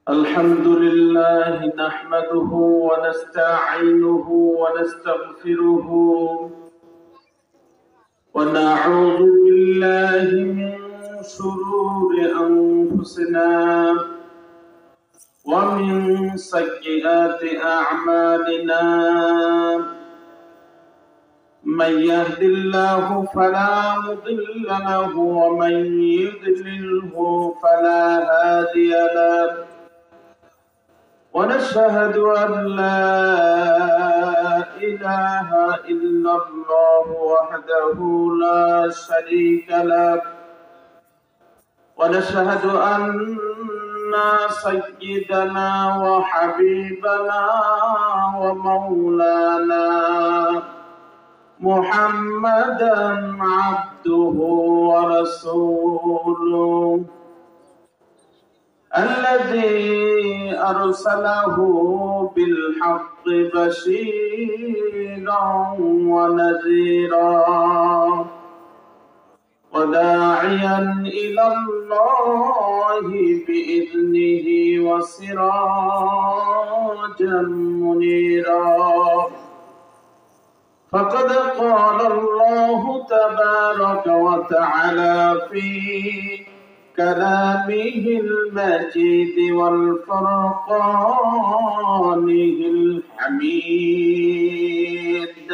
الحمد لله نحمده ونستعينه ونستغفره ونعوذ بالله من شرور أنفسنا ومن سيئات أعمالنا من يهد الله فلا مضل له ومن يضلله فلا هادي له ونشهد أن لا إله إلا الله وحده لا شريك له ونشهد أن سيدنا وحبيبنا ومولانا محمدا عبده ورسوله الذي أرسله بالحق بشيرا ونذيرا وداعيا إلى الله بإذنه وسراجا منيرا فقد قال الله تبارك وتعالى في كلامه المجيد والفرقانه الحميد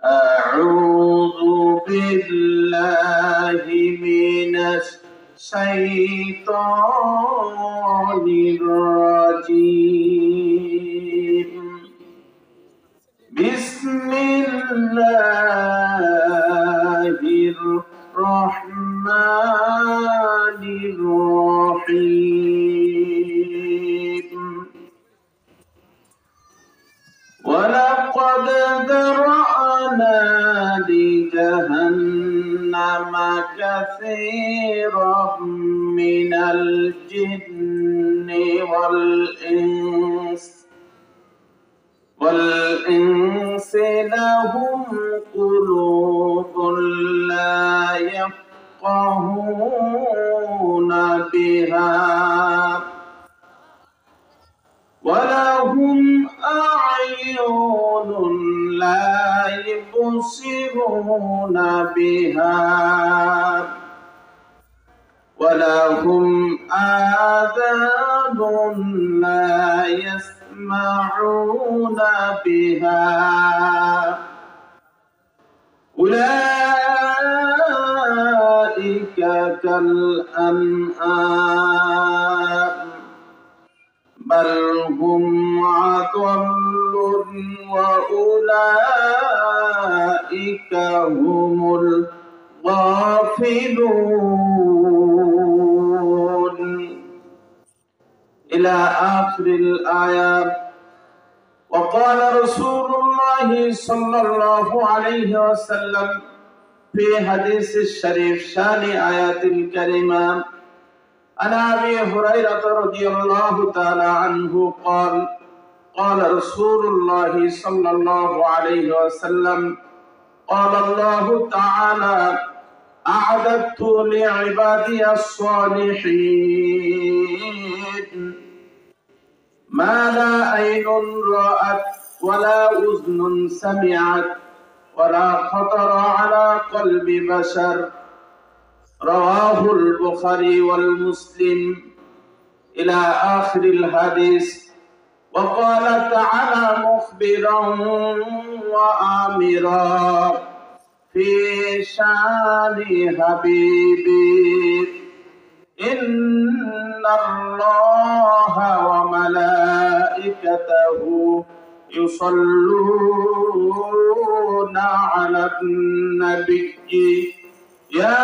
أعوذ بالله من الشيطان الرجيم بسم الله الرحمن الرحيم ولقد ذرأنا لجهنم كثيرا من الجن والإنس لهم قلوب لا يفقهون بها ولهم أعين لا يبصرون بها ولهم آذان لا يسمعون بها أولئك كالأنعام بل هم أضل وأولئك هم الغافلون إلى آخر الآيات. وقال رسول الله صلى الله عليه وسلم في حديث الشريف شان آيات الكريمة عن أبي هريرة رضي الله تعالى عنه قال قال رسول الله صلى الله عليه وسلم قال الله تعالى أعددت لعبادي الصالحين ما لا عين رأت ولا أذن سمعت ولا خطر على قلب بشر رواه البخاري والمسلم إلى آخر الحديث. وقال تعالى مخبرا وآمرا في شان حبيبي إن الله وملائكته يصلون على النبي يا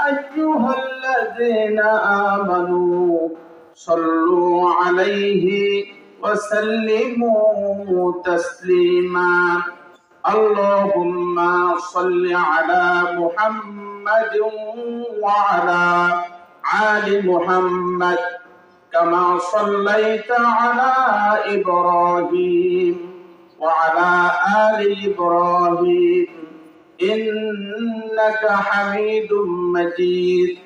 أيها الذين آمنوا صلوا عليه وسلموا تسليما اللهم صل على محمد وعلى آل محمد كما صليت على إبراهيم وعلى آل إبراهيم إنك حميد مجيد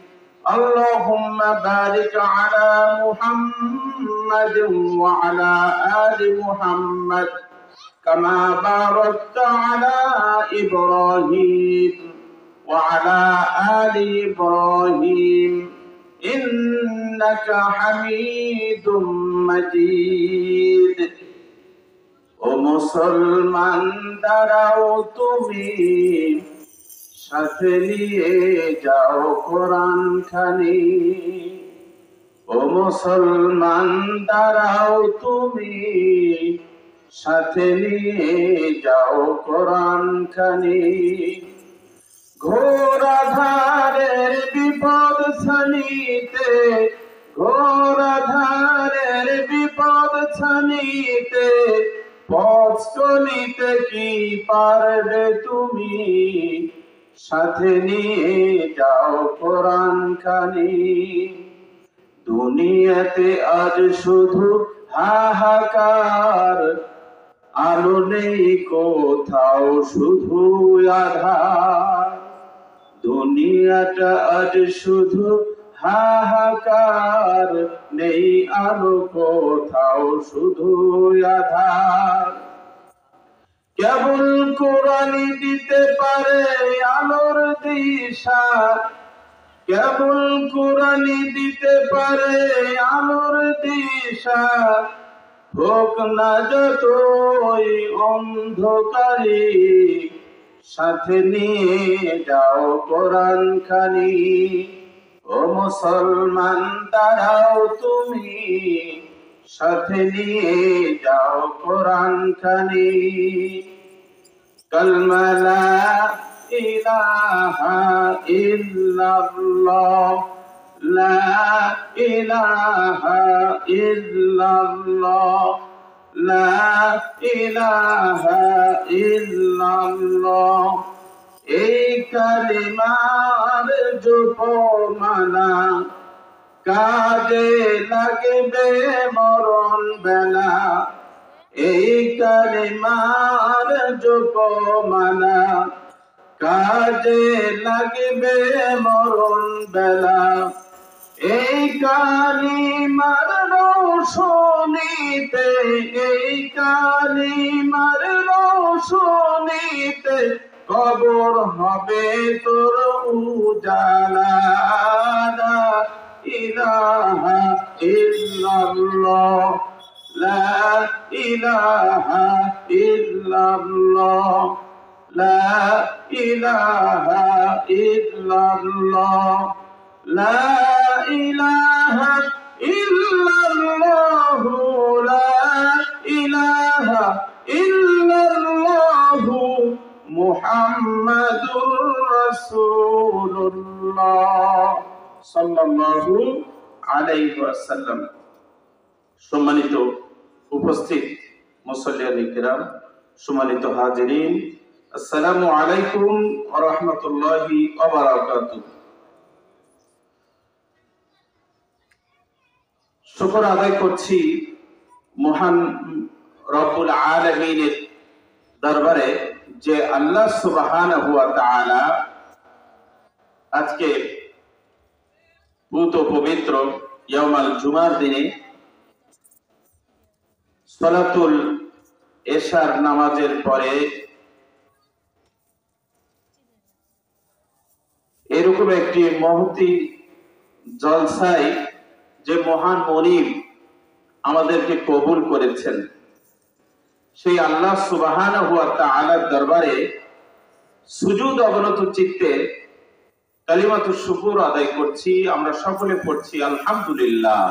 اللهم بارك على محمد وعلى آل محمد كما باركت على إبراهيم وعلى آل إبراهيم إنك حميد مجيد ও মুসলমান দাঁড়াও তুমি সাথে নিয়ে যাও কোরআন খানি ও মুসলমান দাঁড়াও তুমি সাথে নিয়ে যাও কোরআন খানি ঘোর আধারের বিপদ ছানিতে ঘোর আধারের বিপদ ছানিতে পথ চলিতে কি পারবে তুমি সাথে নিয়ে যাও কোরআন খানি দুনিয়াতে আজ শুধু হাহাকার আলো নেই কোথাও শুধু আধার দুনিয়াটা আজ শুধু হাহাকার নেই আলো কোথাও শুধু আধার কেবল কোরআনই দিতে পারে আলোর দিশা কেবল কোরআনই দিতে পারে আলোর দিশা হোক না যতই অন্ধকারী সাথে নিয়ে যাও কোরআন খানি ও মুসলমান দাঁড়াও তুমি সাথে নিয়ে যাও কোরআন খানি কালমা লা ইলাহা ইল্লাল্লাহ লা ইলাহা ইল্লাল্লাহ লা ইলাহা ইল্লাল্লাহ এই কালিমার জপমালা কাজে লাগবে মরণ বেলা এই কালিমার জপমালা কাজে লাগবে মরণ বেলা এই কালিমার রোশনীতে এই কালিমার রোশনীতে কবর হবে তোর উজালা লা ইলাহা ইল্লাল্লাহ লা ইলাহা ইল্লাল্লাহ লা ইলাহা ইল্লাল্লাহ লা ইলাহা ইল্লাল্লাহ লা ইলাহা ইল্লাল্লাহ মুহাম্মাদুর রাসূলুল্লাহ সাল্লাল্লাহু আলাইহি ওয়াসাল্লাম সম্মানিত উপস্থিত মুসল্লিয়ানে কিরাম সম্মানিত হাজিরিন আসসালামু আলাইকুম ওয়া রাহমাতুল্লাহি ওয়া বারাকাতুহু শুকর আদায় করছি মহান রব্বুল আলামিনের দরবারে যে আল্লাহ সুবহানাহু ওয়া তাআলা আজকে পবিত্র ইয়াউমাল জুমার দিনে সালাতুল এশার নামাজের পরে এরকম একটি মহতি জলসায় যে মহান মনিব আমাদেরকে কবুল করেছেন সেই আল্লাহ সুবহানাহু ওয়া তাআলার দরবারে সুজুদ অবনত চিত্তে কালিমাতুশ শুকর আদায় করছি আমরা সকলে পড়ছি আলহামদুলিল্লাহ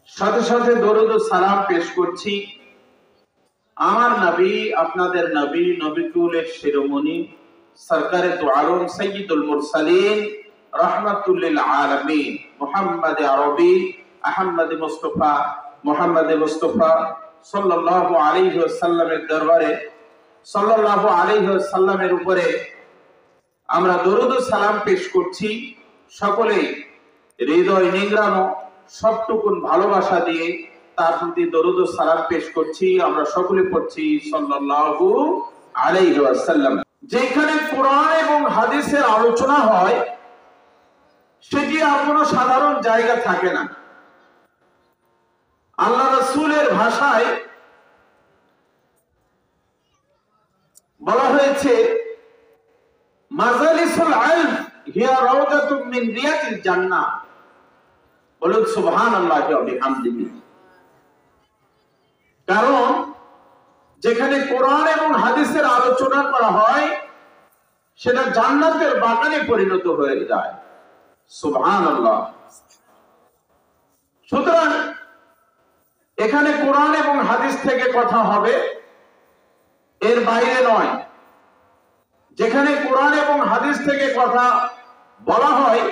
সাথে সাথে দরুদ ও সালাম পেশ করছি আমার নবী আপনাদের নবী নবিকুলের শিরোমণি সরকারে দু আলম সাইয়্যিদুল মুরসালিন রাহমাতুল লিল আলামিন মুহাম্মদ আরবি আহমদ মুস্তাফা সাল্লাল্লাহু আলাইহি ওয়াসাল্লামের দরবারে সাল্লাল্লাহু আলাইহি ওয়াসাল্লামের উপরে আমরা দরুদ ও সালাম পেশ করছি সকলেই হৃদয় নিংড়ানো সবটুকুন ভালোবাসা দিয়ে তার প্রতি দরুদ ও সালাম পেশ করছি আমরা সকলে পড়ছি সাল্লাল্লাহু আলাইহি ওয়াসাল্লাম যেখানে কোরআন এবং হাদিসের আলোচনা হয় সেটি আর কোনো সাধারণ জায়গা থাকে না। আল্লাহ রাসূলের ভাষায় বলা হয়েছে মাজালিসুল ইলম হিয়া রাওদাতুম মিন রিয়াদিল জান্নাহ। বলুন সুবহানাল্লাহি ওয়া বিহামদিহি। কারণ যেখানে কোরআন এবং হাদিসের আলোচনা করা হয় সেটা জান্নাতের বাগানে পরিণত হয়ে যায়। সুবহানাল্লাহ। সুতরাং এখানে কোরআন এবং হাদিস থেকে কথা হবে, এর বাইরে নয়। যেখানে কোরআন এবং হাদিস থেকে কথা বলা হয়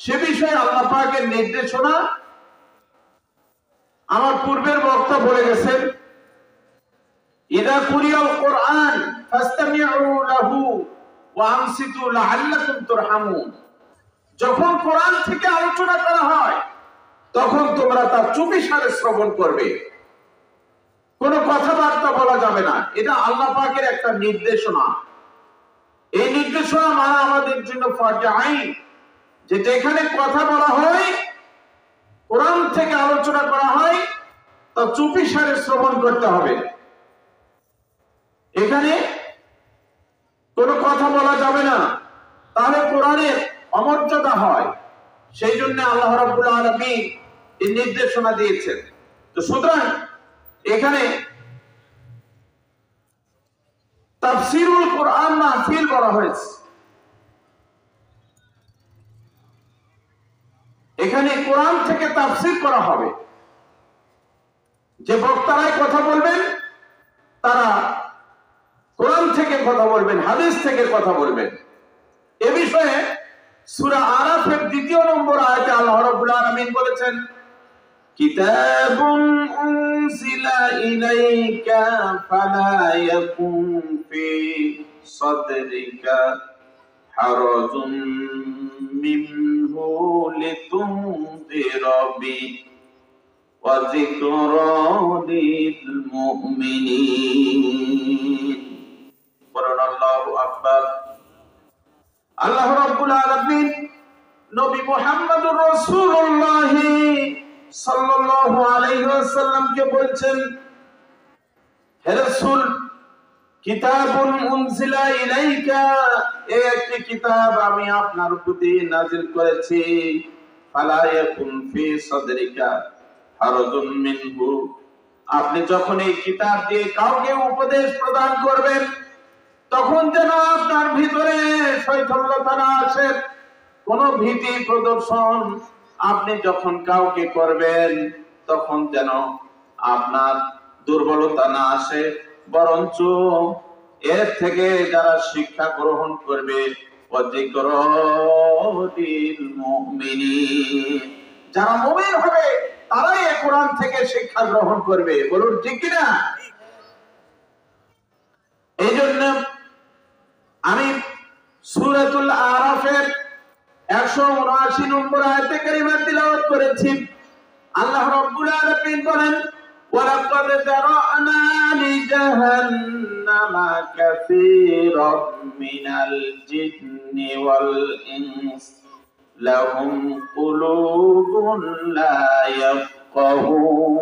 সে বিষয়ে আল্লাহ পাকের নির্দেশনা আমার পূর্বের বক্তা বলে গেছেন, ইদা কুরিয়াল কোরআন ফাসতামিউ লাহু ওয়া আনসিতু লাআল্লাকুম তুরহামুন। যখন কোরআন থেকে আলোচনা করা হয় তখন তোমরা তা চুপিসারে শ্রবণ করবে, কোনো কথাবার্তা বলা যাবে না। এটা আল্লাহ পাকের একটা নির্দেশনা। এই নির্দেশনা মানা আমাদের জন্য ফরজ আইন, যে যেখানে কথা বলা হয়, কোরআন থেকে আলোচনা করা হয়, তা চুপিসারে শ্রবণ করতে হবে। এখানে কোনো কথা বলা যাবে না, তাহলে কোরআনের অমর্যাদা হয়। সেই জন্য আল্লাহ রাব্বুল আলামিন এই নির্দেশনা দিয়েছেন। তো সুতরাং এখানে তাফসীরুল কোরআন মাহফিল বলা হয়েছে। এখানে কোরআন থেকে তাফসীর করা হবে। যে বক্তারাই কথা বলবেন তারা কোরআন থেকে কথা বলবেন, হাদিস থেকে কথা বলবেন। এ বিষয়ে সূরা আরাফের 2 নম্বর আয়াতে আল্লাহ রাব্বুল আলামিন বলেছেন, কিতাবুন উনজিলা ইলাইকা ফালা ইয়াকুন ফি সাদরিকা হারাজুন মিনহু লিতুনদিরা বি ওয়া যিকরা লিল মুমিনিন। বলুন আল্লাহু আকবার। আল্লাহ রাব্বুল আলামিন নবী মুহাম্মদুর রাসূলুল্লাহ সাল্লাল্লাহু আলাইহি ওয়াসাল্লামকে বলছেন, হে রাসূল, কিতাবুন উনজিলা ইলাইকা, এই একটি কিতাব আমি আপনার প্রতি নাযিল করেছি। ফালা ইয়াকুন ফি সাদরিকা হারাজুন মিনহু, আপনি যখন এই কিতাব দিয়ে কাউকে উপদেশ প্রদান করবেন তখন যেন আপনার ভিতরে শৈথল্যতা না আসে, কোন ভীতি প্রদর্শন আপনি যখন কাউকে করবেন তখন যেন আপনার দুর্বলতা না আসে, বরঞ্চ এর থেকে যারা শিক্ষা গ্রহণ করবে, যারা মুমিন হবে তারাই এই কোরআন থেকে শিক্ষা গ্রহণ করবে। বলুন ঠিক কিনা? এই জন্য আমি সূরাতুল আরাফের 179 নম্বর আয়াতে কারিমা তিলাওয়াত করেছি। আল্লাহ রাব্বুল আলামিন বলেন, ওয়ালাকাদ যারা'না লিজাহান্নামা কাসীরাম মিনাল জিন্নি ওয়াল ইনস লাহুম কুলুবুন লা ইয়াফকাহুনা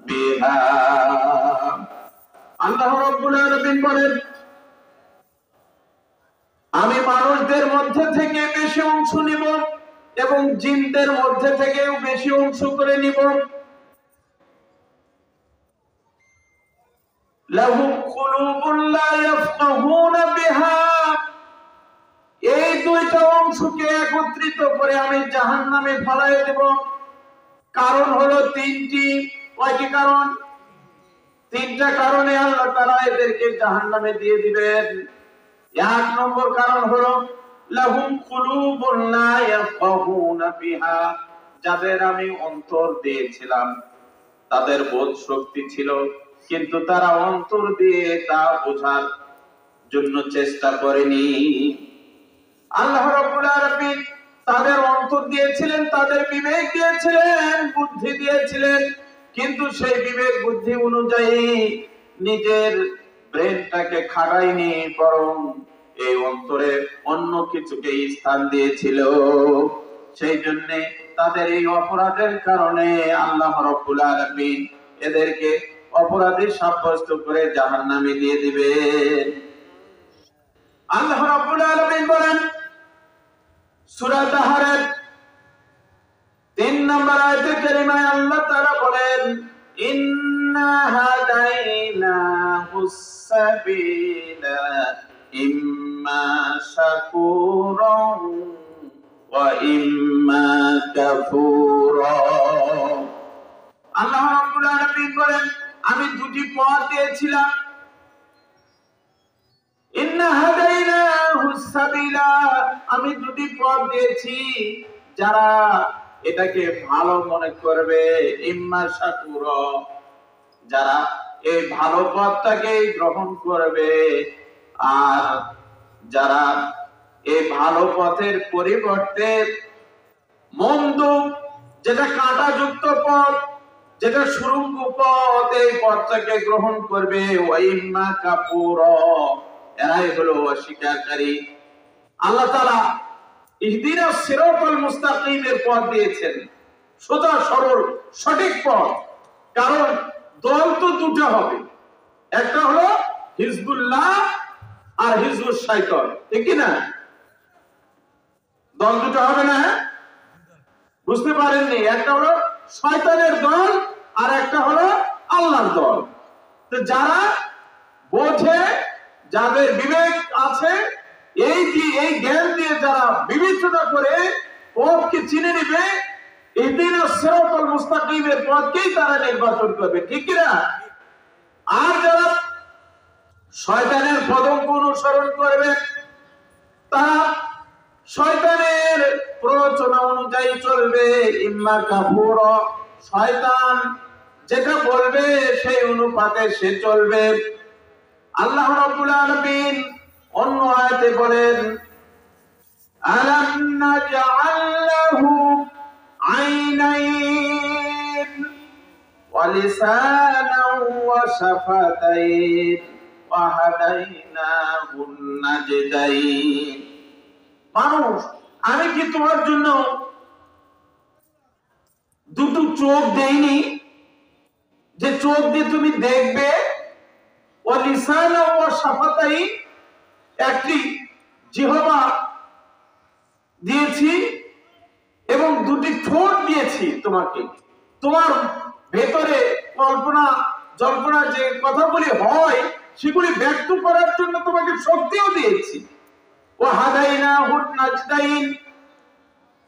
বিহা। আল্লাহ রাব্বুল আলামিন বলেন, আমি মানুষদের মধ্যে থেকে বেশি অংশ নিব এবং জিনদের মধ্যে থেকেও বেশি অংশ করে নিব। লাহুম কুলুবুন লা ইয়াফকাহুনা বিহা, এই দুইটা অংশকে একত্রিত করে আমি জাহান্নামে ফেলায় দেব। কারণ হলো 3টি। কয়টি কারণ? 3টা কারণে আল্লাহ তাআলা এদেরকে জাহান্নামে দিয়ে দিবেন। 1 নম্বর কারণ হলো লাহুম কুলুবুন লা ইয়াফকাহুনা বিহা, যাদের আমি অন্তর দিয়েছিলাম, তাদের বোধ শক্তি ছিল কিন্তু তারা অন্তর দিয়ে তা বোঝার জন্য চেষ্টা করেনি। আল্লাহ রাব্বুল আলামিন তাদের অন্তর দিয়েছিলেন, তাদের বিবেক দিয়েছিলেন, বুদ্ধি দিয়েছিলেন, কিন্তু সেই বিবেক বুদ্ধি অনুযায়ী নিজের ব্রেনটাকে খাটায়নি, বরং এই অন্তরে অন্য কিছুকে স্থান দিয়েছিল। সেই জন্য তাদের এই অপরাধের কারণে আল্লাহ রাব্বুল আলামিন এদেরকে অপরাধী সাব্যস্ত করে জাহান্নামে দিয়ে দিবেন। আল্লাহ রাব্বুল আলামিন বলেন সূরা তাহারের 3 নম্বর আয়াতে কারিমায় আল্লাহ তাআলা বলেন ইন্না হাদাইনাহুস সাবিলা ইম্মা শাকুরান ওয়া ইম্মা কাফুরা। আল্লাহ রাব্বুল আলামিন বলেন আমি দুটি পথ দিয়েছিলাম। ইন্না হাদাইনাহুস সাবিলা, আমি দুটি পথ দিয়েছি, যারা এটাকে ভালো মনে করবে, ইম্মা শাকুরা, যারা এই ভালো পথটাকে গ্রহণ করবে, আর যারা এই ভালো পথের পরিবর্তে মন্দ, যেটা কাঁটাযুক্ত পথ, যেটা সুড়ঙ্গ পথ, এই পথটাকে গ্রহণ করবে, ওয়াইম্মা কাফুরা, এরাই হলো অস্বীকারী। আল্লাহ তাআলা ইহদিনাস সিরাতাল মুস্তাকিমের পথ দিয়েছেন, সোজা সরল সঠিক পথ। কারণ দল তো দুটো হবে, একটা হলো হিজবুল্লাহ আর হিজবুশ শাইতান, ঠিক কি না? দল দুটো হবে না? বুঝতে পারেননি? একটা হলো শয়তানের দল আর একটা হলো আল্লাহর দল। তো যারা বোঝে, যাদের বিবেক আছে, এই জ্ঞান দিয়ে যারা বিবেচনা করে পথকে চিনে নেবে, ইহদিনাস সিরাতাল মুস্তাকিমের পথকেই তারা নির্বাচন করবে, ঠিক কি না? আর যারা শয়তানের পদঙ্ক অনুসরণ করবে, তারা শয়তানের প্ররোচনা অনুযায়ী চলবে, ইম্মা কাফুরা, শয়তান যেটা বলবে সেই অনুপাতে সে চলবে। আল্লাহ রাব্বুল আলামিন অন্য আয়াতে বলেন আলাম নাজআল লাহু আইনাইন ওয়া লিসানান ওয়া শাফাতাইন ওয়া হাদাইনাহুন নাজদাইন। মানুষ, আমি কি তোমার জন্য দুটো চোখ দেইনি, যে চোখ দিয়ে তুমি দেখবে, ওয়া লিসানান ওয়া শাফাতাইন, একটি জিহ্বা দিয়েছি এবং দুটি ঠোঁট দিয়েছি তোমাকে, তোমার ভেতরে কল্পনা জল্পনা যে কথাগুলি হয় সেগুলি ব্যক্ত করার জন্য তোমাকে শক্তিও দিয়েছি। ওয়া হাদাইনাহুন নাজদাইন,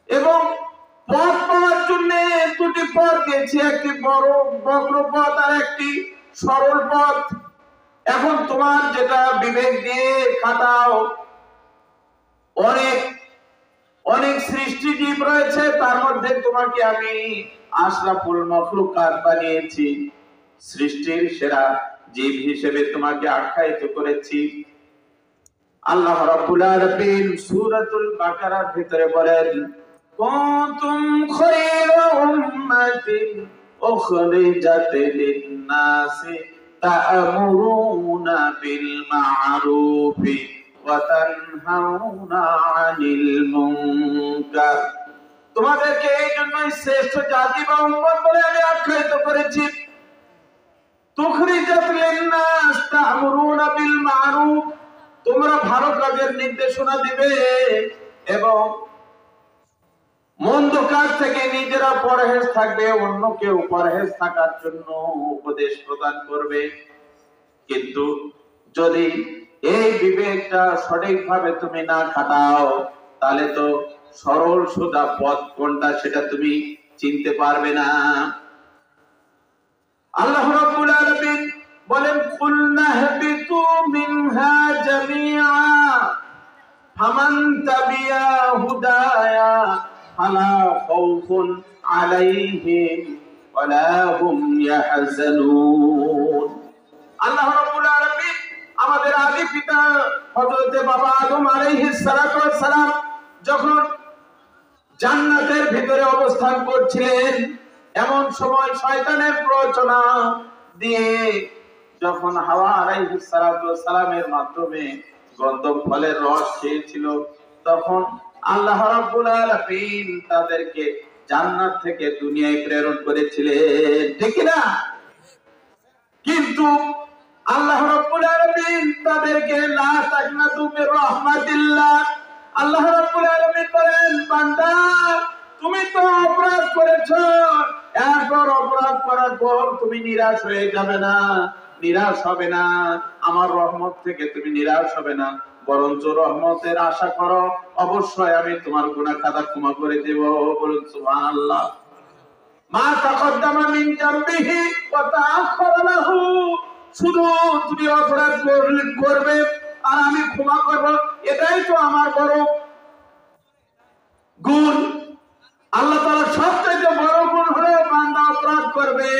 এবং পথ পাওয়ার জন্য দুটি পথ দিয়েছি, একটি বড় বক্র পথ আর একটি সরল পথ। এখন তোমার যেটা বিবেক দিয়ে খাটাও, অনেক অনেক সৃষ্টিজীব রয়েছে, তার মধ্যে তোমাকে আমি আশরাফুল মাখলুকাত বানিয়েছি, সৃষ্টির সেরা জীব হিসেবে তোমাকে আখ্যায়িত করেছি। আল্লাহ রাব্বুল আলামিন সূরাতুল বাকারার ভিতরে বলেন কুনতুম খায়রা উম্মাতিন উখরিজাত লিন-নাসি তা'মুরুনা বিল মা'রুফি ওয়া তানহাউনা 'আনিল মুনকার। তোমাদেরকে এই জন্যই শ্রেষ্ঠ জাতি বা উম্মত বলে আমি আখ্যায়িত করেছি। তুখরিজাত লিন-নাস তা'মুরুনা বিল মা'রুফ, তোমরা ভালো কাজের নির্দেশনা দিবে এবং মন্দ কাজ থেকে নিজেরা পরহেজ থাকবে, অন্যকেও পরহেজ থাকার জন্য উপদেশ প্রদান করবে। কিন্তু যদি এই বিবেকটা সঠিকভাবে তুমি না খাটাও, তাহলে তো সরল সোজা পথ কোনটা সেটা তুমি চিনতে পারবে না। আল্লাহ রাব্বুল আলামিন বলেন কুলনা হাবিতু মিনহা জামিআ ফামান তাবিয়া হুদায়া ফালা খাউফুন আলাইহিম ওয়ালা হুম ইয়াহজানুন। আল্লাহ রাব্বুল আলামিন আমাদের আদি পিতা হযরতে বাবা আদম আলাইহিস সালাতু ওয়াস সালাম যখন জান্নাতের ভিতরে অবস্থান করছিলেন, এমন সময় শয়তানের প্ররোচনা দিয়ে যখন হাওয়া আলাইহিস সালাতু ওয়াস সালামের মাধ্যমে গন্ধম ফলের রস খেয়েছিল, তখন আল্লাহ রাব্বুল আলামিন তাদেরকে জান্নাত থেকে দুনিয়ায় প্রেরণ করেছিলেন, ঠিক না? কিন্তু আল্লাহ রাব্বুল আলামিন তাদেরকে লা তাকনাতু মির রাহমাতিল্লাহ, আল্লাহ রাব্বুল আলামিন বলেন, বান্দা তুমি তো অপরাধ করেছো, এরপর অপরাধ করার পর তুমি নিরাশ হয়ে যাবে না, নিরাশ হবে না, আমার রহমত থেকে তুমি নিরাশ হবে না, বরঞ্চ রহমতের আশা করো, অবশ্যই আমি তোমার গুনাহ খাতা ক্ষমা করে দেব। বলুন সুবহানাল্লাহ। মা তাকদ্দামা মিন জামবিহি ওয়া তাআখারা লাহু, শুধু তুমি অপরাধ করবে আর আমি ক্ষমা করব, এটাই তো আমার বড় গুণ। আল্লাহ তাআলা সবচেয়ে বড় গুণ হলো বান্দা অপরাধ করবে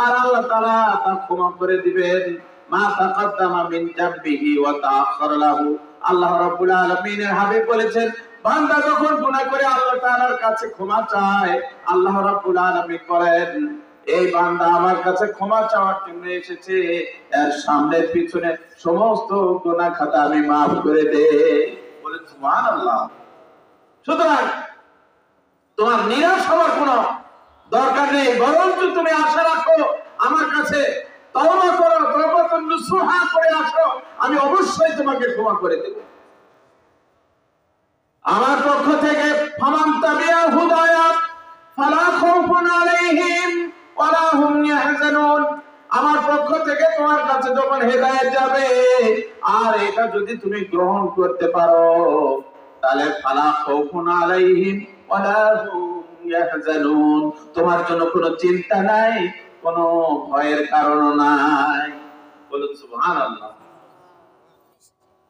আর আল্লাহ তাআলা তা ক্ষমা করে দিবেন। মা তাকদ্দামা মিন জামবিহি ওয়া তাআখারা লাহু, আল্লাহ রাব্বুল আলামিনের হাবিব বলেছেন, বান্দা যখন গুনাহ করে আল্লাহ তাআলার কাছে ক্ষমা চায়, আল্লাহ রাব্বুল আলামিন বলেন, এই বান্দা আমার কাছে ক্ষমা চাওয়ার জন্য এসেছে, এর সামনে পিছনে সমস্ত গুনাহ খাতা আমি maaf করে দেই। বলে সুবহানাল্লাহ। সুতরাং তোমার নিরাশ হওয়ার কোনো দরকার নেই, বরঞ্চ তুমি আশা রাখো আমার কাছে তওবা করো, তওবাতুন নসুহা করে আসো, আমি অবশ্যই তোমাকে ক্ষমা করে দেব। আমার পক্ষ থেকে ফামান তাবিআ হুদায়া ফালা খাউফুন আলাইহিম ওয়ালা হুম ইয়াহজানুন, আমার পক্ষ থেকে তোমার কাছে যখন হেদায়েত যাবে আর এটা যদি তুমি গ্রহণ করতে পারো, তাহলে ফালা খাউফুন আলাইহিম ওয়ালা হুম ইয়াহজানুন, তোমার জন্য কোনো চিন্তা নাই, কোনো ভয়ের কারণ নাই। বলুন সুবহানাল্লাহ।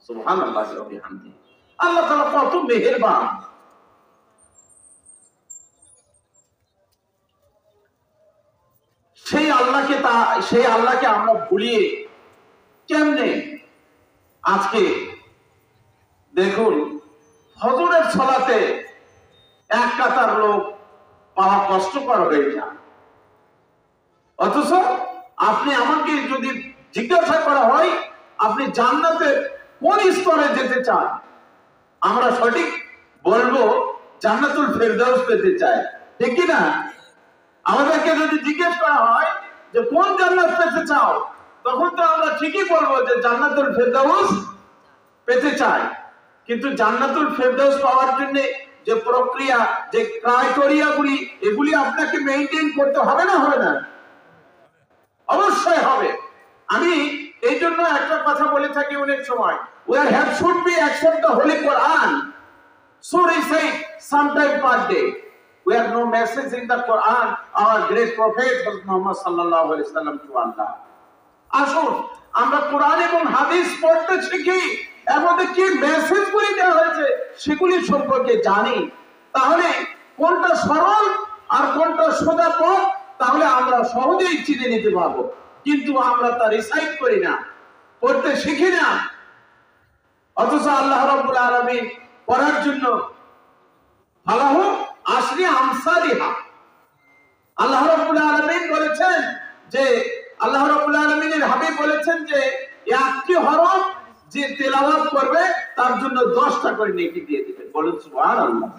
সুবহানাল্লাহ ওয়া বিহামদিহি। আল্লাহ তাআলা কত মেহেরবান। সেই আল্লাহকে আমরা ভুলিয়ে কেমনে আজকে দেখুন ফজরের সালাতে এক কাতার লোক পাওয়া কষ্টকর হয়ে যায়, অথচ আপনি আমাকে যদি জিজ্ঞাসা করা হয় আপনি জান্নাতের কোন স্তরে যেতে চান, আমরা সঠিক বলবো জান্নাতুল ফেরদাউস পেতে চাই, ঠিক কি না? আমাদেরকে যদি জিজ্ঞেস করা হয় যে কোন জান্নাত পেতে চাও, তখন তো আমরা ঠিকই বলবো যে জান্নাতুল ফেরদাউস পেতে চাই। কিন্তু জান্নাতুল ফেরদাউস পাওয়ার জন্য যে প্রক্রিয়া, যে ক্রাইটেরিয়াগুলি, এগুলি আপনাকে মেইনটেইন করতে হবে না? হবে না? অবশ্যই হবে। আমি এই জন্য একটা কথা বলে থাকি অনেক সময়, we should be accept the Holy Quran, so recite sometime per day. We have no message in the Quran, our great prophet Muhammad sallallahu alaihi wasallam to Allah. আসুন আমরা কোরআন এবং হাদিস পড়তে শিখি, এর মধ্যে কি মেসেজগুলি দেওয়া হয়েছে সেগুলি সম্পর্কে জানি, তাহলে কোনটা সরল আর কোনটা সোজা পথ তাহলে আমরা সহজেই চিনে নিতে পারবো। কিন্তু আমরা তা রিসাইট করি না, পড়তে শিখি না, অথচ আল্লাহ রাব্বুল আলামিন পড়ার জন্য ফালাহু আশরি আমসালিহা, আল্লাহ রাব্বুল আলামিন বলেছেন যে, আল্লাহ রাব্বুল আলামিনের হাবিব বলেছেন যে একটি হরফ যে তেলাওয়াত করবে তার জন্য 10টা করে নেকি দিয়ে দিবেন। বলুন সুবহানাল্লাহ।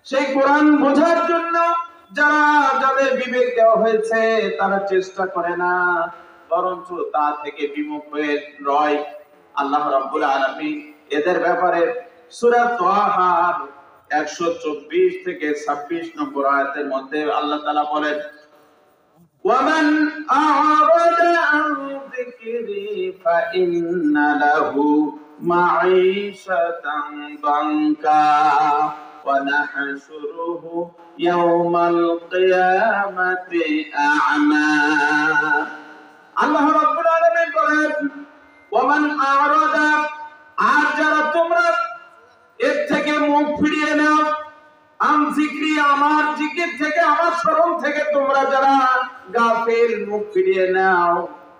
সেই কোরআন বোঝার জন্য যাদের বিবেক দেওয়া হয়েছে তারা চেষ্টা করে না, বরঞ্চ তা থেকে বিমুখ হয়ে রয়। আল্লাহ রাব্বুল আলামিন এদের ব্যাপারে সূরা তাহার 124 থেকে 26 নম্বর আয়াতের মধ্যে আল্লাহ তাআলা বলেন, وَمَنْ أَعْرَضَ عَنْ ذِكْرِي فَإِنَّ لَهُ مَعِيشَةً ضَنكًا وَنَحْشُرُهُ يَوْمَ الْقِيَامَةِ أَعْمَى। আল্লাহ রাব্বুল আলামিন বলেন, وَمَنْ أَعْرَضَ, আর যারা তোমরা এর থেকে মুখ ফিরিয়ে নাও, আন যিকরি, আমার জিকির থেকে, আমার স্মরণ থেকে তোমরা যারা গাফিল, মুখ ফিরিয়ে নাও,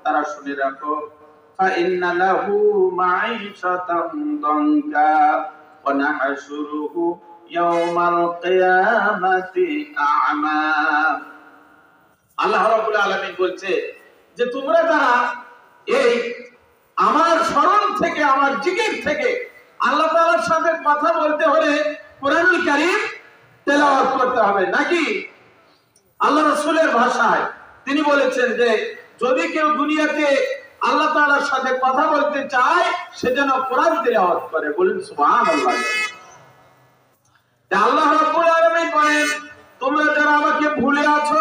তারা শুনে রাখো, ফাইন্না লাহু মাঈশাতান দানকা ওয়া নাহশুরুহু ইয়াওমাল কিয়ামাতি আ'মা। আল্লাহ রাব্বুল আলামিন বলছে যে তোমরা যারা এই আমার স্মরণ থেকে, আমার জিকির থেকে আল্লাহ তাআলার সাথে কথা বলতে হলে কোরআনুল কারীম তেলাওয়াত করতে হবে, নাকি আল্লাহ রাসূলের ভাষায় তিনি বলেছেন যে যদি কেউ দুনিয়াতে আল্লাহ তাআলার সাথে কথা বলতে চায় সে যেন কোরআন তেলাওয়াত করে। বলেন সুবহানাল্লাহ। আল্লাহ রাব্বুল আলামিন বলেন তোমরা যারা আমাকে ভুলে আছো,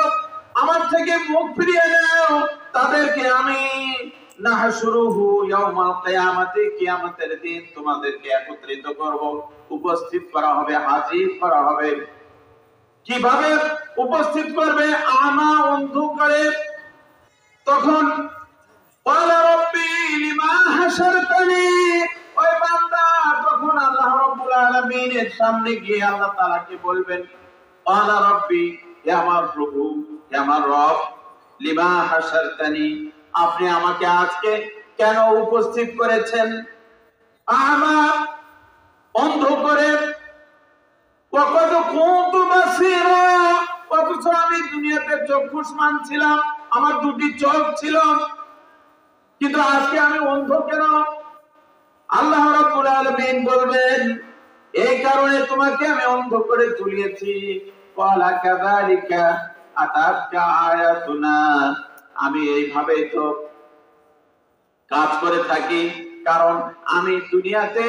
আমার থেকে মুখ ফিরিয়ে নাও, তাদেরকে আমি নাহশুরুহু ইয়াউমাল কিয়ামাতি, কিয়ামতের দিন তোমাদেরকে একত্রিত করব, উপস্থিত করা হবে, হাজির করা হবে। কিভাবে উপস্থিত করবে? আমা, অন্ধকারে। তখন ক্বালা রাব্বি লিমা হাশারতানি, ওই বান্দা তখন আল্লাহ রাব্বুল আলামিনের সামনে গিয়ে আল্লাহ তাআলাকে বলবেন ক্বালা রাব্বি, হে আমার প্রভু, হে আমার রব, লিমা হাশারতানি, আপনি আমাকে আজকে কেন উপস্থিত করেছেন? আমা, অন্ধকারে, ওয়াকাদ কুনতু বাসীরা, অথচ আমি দুনিয়াতে চক্ষুষ্মান ছিলাম, আমার দুটি চোখ ছিল, কিন্তু আজকে আমি অন্ধ কেন? আল্লাহ রাব্বুল আলামিন বলবেন এই কারণে তোমাকে আমি অন্ধ করে তুলিয়েছি। ক্বালা কাযালিকা আতাতকা আয়াতুনা, আমি এইভাবে তো কাজ করে থাকি, কারণ আমি দুনিয়াতে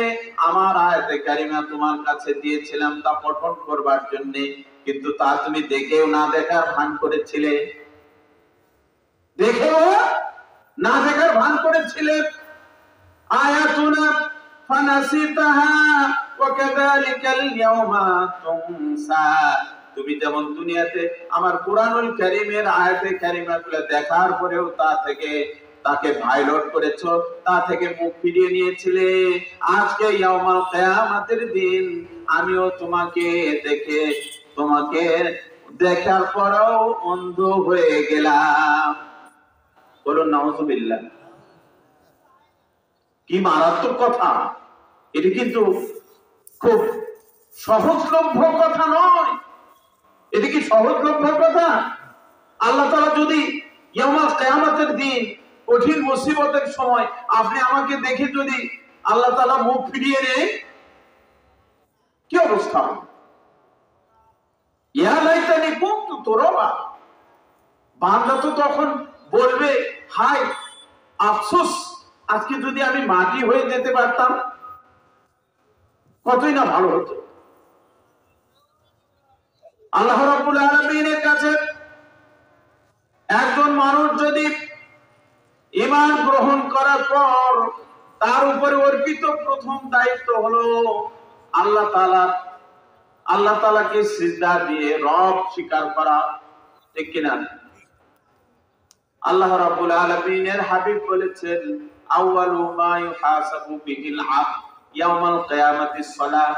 আমার আয়াতে কারিমা তোমার কাছে দিয়েছিলাম তা পঠন করবার জন্য, কিন্তু তা তুমি দেখেও না দেখার ভান করেছিলে, দেখেও না দেখার ভান করেছিলে। আয়াতুনা ফানাসিতাহা ওয়া কাযালিকাল ইয়াউমা তুনসা, তুমি যেমন দুনিয়াতে আমার কুরআনুল কারীমের আয়াতে কারিমাগুলো দেখার পরেও তা থেকে তাকে ভাইলট করেছো, তা থেকে মুখ ফিরিয়ে নিয়েছিলে, আজকে ইয়াউমাল কিয়ামতের দিন আমিও তোমাকে দেখার পরেও অন্ধ হয়ে গেলাম। বলুন নাউযুবিল্লাহ। কি মারাত্মক কথা! এটি কিন্তু খুব সহজলভ্য কথা নয়। এটি কি সহজলভ্য কথা? আল্লাহ তাআলা যদি ইয়াউমাল কিয়ামতের দিন কঠিন মুসিবতের সময় আপনি আমাকে দেখে যদি আল্লাহ তাআলা মুখ ফিরিয়ে নেয়, কি অবস্থা হবে? ইয়া লাইতানি কুনতু তুরাবা, বান্দা তো তখন বলবে হায় আফসোস, আজকে যদি আমি মাটি হয়ে যেতে পারতাম কতই না ভালো হতো। আল্লাহ রাব্বুল আলামিনের কাছে একজন মানুষ যদি ঈমান গ্রহণ করার পর তার উপরে অর্পিত প্রথম দায়িত্ব হলো আল্লাহ তাআলাকে সিজদা দিয়ে রব স্বীকার করা, ঠিক কিনা? আল্লাহ রাব্বুল আলামিনের হাবিব বলেছেন আউয়ালু মা ইউহাসাবু বিহিল আবদ ইয়াউমাল কিয়ামাতিস সালাহ,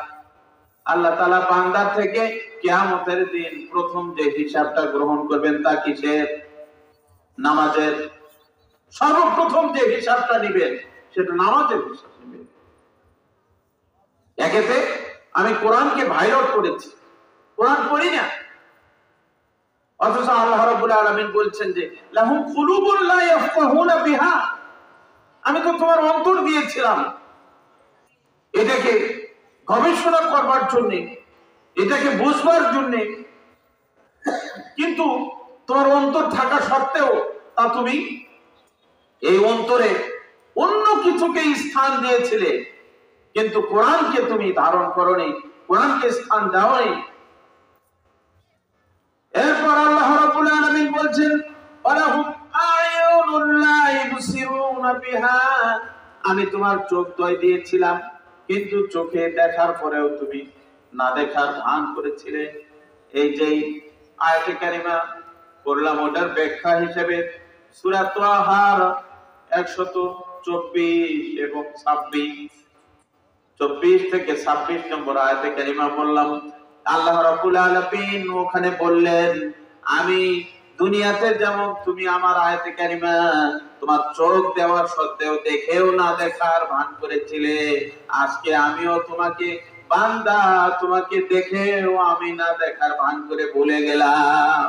আল্লাহ তাআলা বান্দা থেকে কিয়ামতের দিন প্রথম যে হিসাবটা গ্রহণ করবেন তা কিসের? নামাজের। সর্বপ্রথম যে হিসাবটা নেবেন সেটা নামাজের হিসাব নেবেন। একেতে আমি কোরআনকে ভাইলট করেছি, কোরআন পড়ি না, অথচ আল্লাহ রাব্বুল আলামিন বলছেন যে লাহুম কুলুবুন লা ইয়াফকাহুনা বিহা, আমি তো তোমার অন্তর দিয়েছিলাম এটাকে গবেষণা করবার জন্য, এটাকে বুঝবার জন্য, কিন্তু তোমার অন্তর থাকা সত্ত্বেও তা তুমি এই অন্তরে অন্য কিছুকে স্থান দিয়েছিলে, কিন্তু কোরআনকে তুমি ধারণ করোনি, কোরআনকে স্থান দাওনি। এরপর আল্লাহ রাব্বুল আলামিন বলছেন ওয়ালাহুম আয়ুনুন লা ইবসিরুনা বিহা, আমি তোমার চোখ দয় দিয়েছিলাম, কিন্তু চোখে দেখার পরেও তুমি না দেখার ভান করেছিলে। এই যে আয়াতে কারিমা পড়লাম ওটার ব্যাখ্যা হিসেবে সূরা তাহার 124 এবং 24 থেকে 26 নম্বর আয়াতে কারিমা বললাম। আল্লাহ রাব্বুল আলামিন ওখানে বললেন আমি দুনিয়াতে যেমন তুমি আমার আয়াতে কারিমা তোমার চোখ দেওয়ার সত্ত্বেও দেখেও না দেখার ভান করেছিলে, আজকে আমিও তোমাকে বান্দা তোমাকে দেখেও আমি না দেখার ভান করে ভুলে গেলাম।